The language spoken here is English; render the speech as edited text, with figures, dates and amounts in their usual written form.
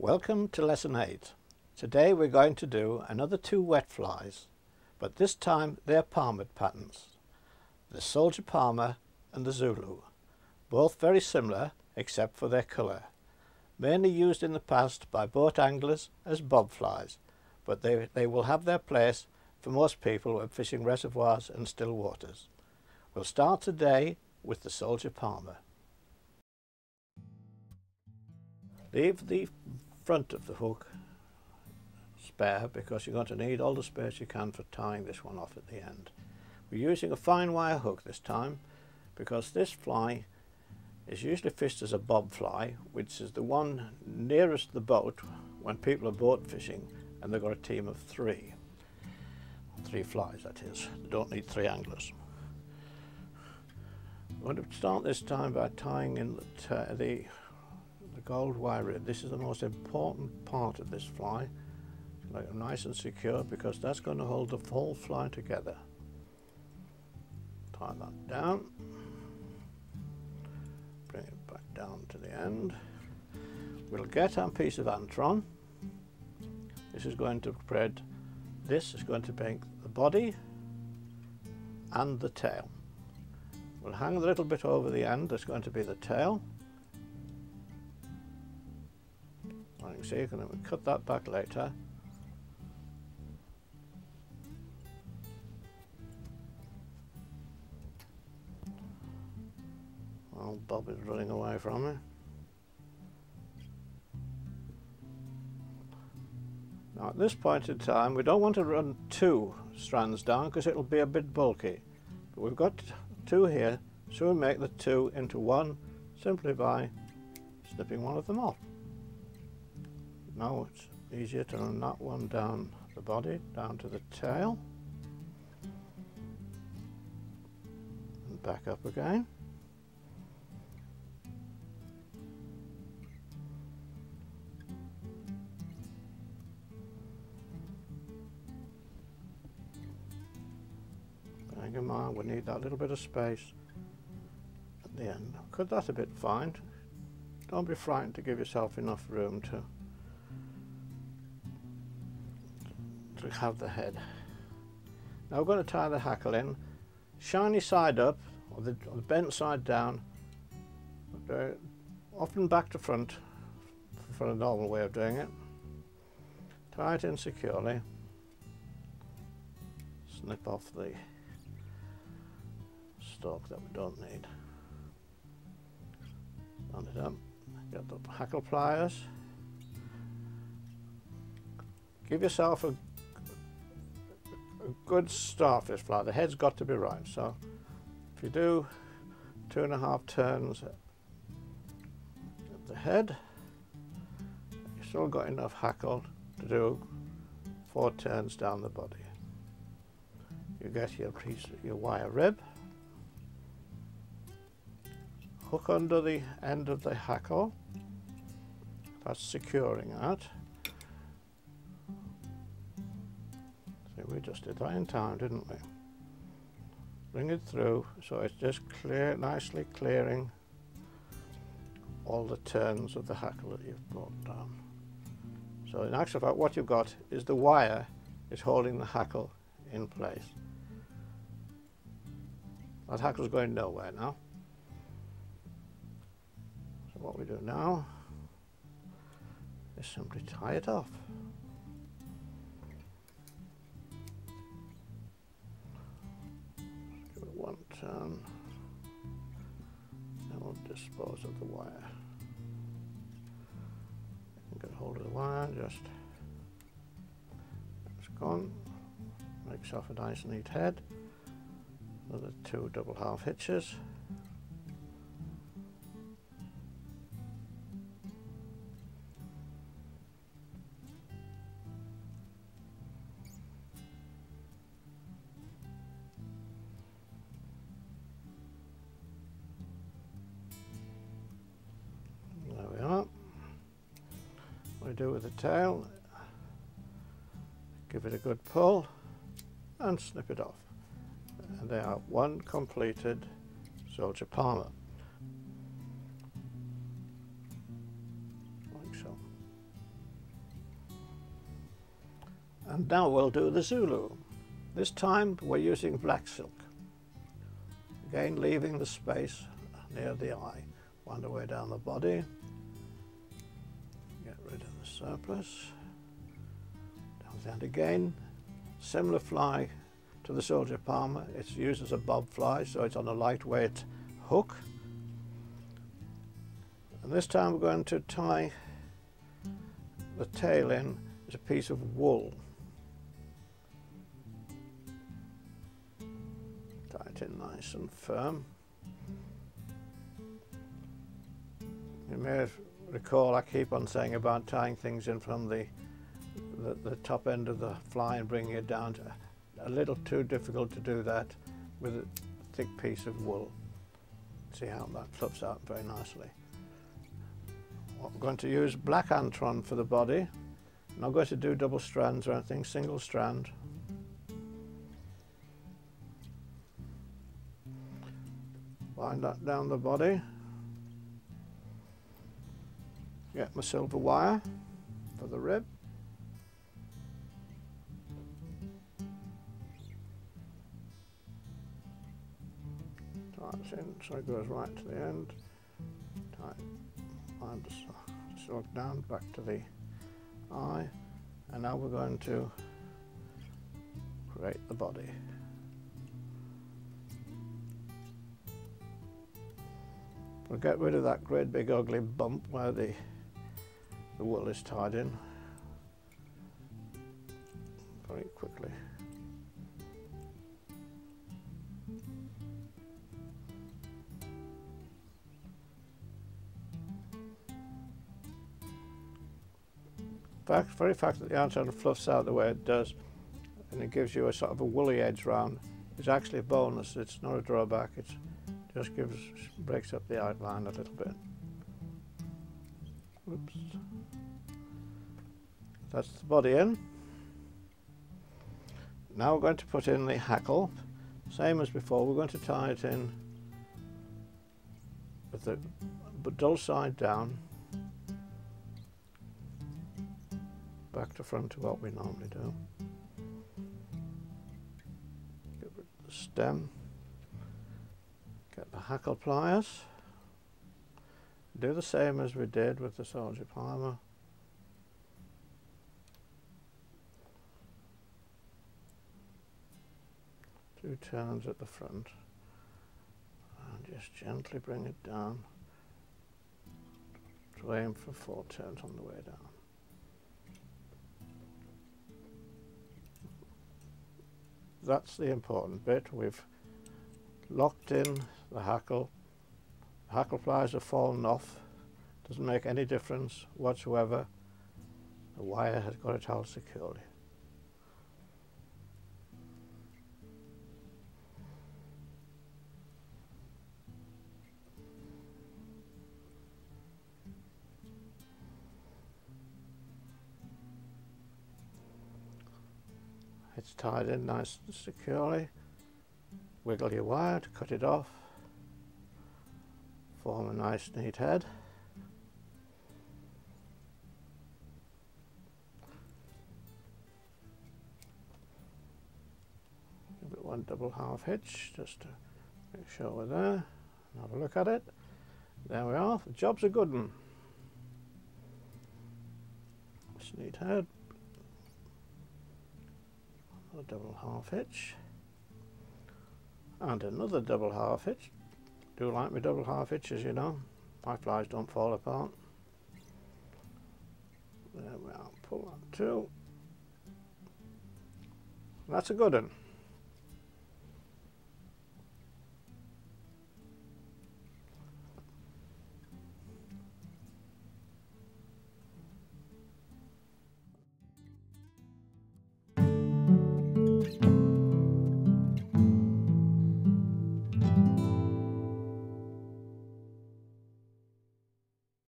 Welcome to lesson 8. Today we're going to do another 2 wet flies, but this time they're palmed patterns. The soldier palmer and the Zulu. Both very similar except for their colour. Mainly used in the past by boat anglers as bob flies, but they will have their place for most people when fishing reservoirs and still waters. We'll start today with the soldier palmer. Leave the front of the hook spare because you're going to need all the space you can for tying this one off at the end. We're using a fine wire hook this time because this fly is usually fished as a bob fly, which is the one nearest the boat when people are boat fishing and they've got a team of 3 flies, that is. They don't need 3 anglers. We're going to start this time by tying in the gold wire rib. This is the most important part of this fly. Make it nice and secure because that's going to hold the whole fly together. Tie that down. Bring it back down to the end. We'll get our piece of antron. This is going to spread. This is going to make the body and the tail. We'll hang a little bit over the end. That's going to be the tail. You can see you can cut that back later. Well, Bob is running away from me. Now at this point in time we don't want to run 2 strands down because it'll be a bit bulky. But we've got 2 here, so we'll make the 2 into 1 simply by snipping one of them off. Now it's easier to run that one down the body, down to the tail, and back up again. Bearing in mind we need that little bit of space at the end. Cut that a bit fine. Don't be frightened to give yourself enough room to have the head. Now we're going to tie the hackle in, shiny side up or the bent side down, often back to front for a normal way of doing it. Tie it in securely, snip off the stalk that we don't need, stand it up, get the hackle pliers, give yourself a good starfish fly. The head's got to be right, so if you do 2.5 turns at the head, you've still got enough hackle to do 4 turns down the body. You get your piece, your wire rib, hook under the end of the hackle, that's securing that. We just did that in time, didn't we? Bring it through so it's just clear, nicely clearing all the turns of the hackle that you've brought down. So in actual fact what you've got is the wire is holding the hackle in place. That hackle's going nowhere now. So what we do now is simply tie it off. One turn, and we'll dispose of the wire. Get hold of the wire, just it's gone. Makes off a nice neat head. Another 2 double half hitches. What we do with the tail, give it a good pull and snip it off. And they are 1 completed soldier palmer. Like so. And now we'll do the Zulu. This time we're using black silk. Again, leaving the space near the eye. Wind our way down the body. Get rid of the surplus. Down the end again. Similar fly to the soldier palmer. It's used as a bob fly, so it's on a lightweight hook. And this time we're going to tie the tail in as a piece of wool. Tie it in nice and firm. You may recall I keep on saying about tying things in from the top end of the fly and bringing it down. A little too difficult to do that with a thick piece of wool. See how that fluffs out very nicely. I'm going to use black antron for the body. I'm not going to do double strands or anything, single strand. Wind that down the body. Get my silver wire for the rib. Tie this in so it goes right to the end. Tie the silk down back to the eye, and now we're going to create the body. We'll get rid of that great big ugly bump where the wool is tied in very quickly. Very fact that the antron fluffs out the way it does and it gives you a sort of a woolly edge round is actually a bonus. It's not a drawback. It just breaks up the outline a little bit. Oops. That's the body in. Now we're going to put in the hackle. Same as before, we're going to tie it in with the dull side down, back to front to what we normally do. Get rid of the stem. Get the hackle pliers. Do the same as we did with the soldier palmer. Two turns at the front. And just gently bring it down. To aim for 4 turns on the way down. That's the important bit. We've locked in the hackle. The hackle pliers have fallen off. Doesn't make any difference whatsoever. The wire has got it held securely. It's tied in nice and securely. Wiggle your wire to cut it off. Form a nice neat head. Give it one double half hitch just to make sure we're there. Have a look at it. There we are. The job's a good one. Nice neat head. A double half hitch and another double half hitch. Do like my double half hitches, you know. My flies don't fall apart. There we are. Pull that too. That's a good one.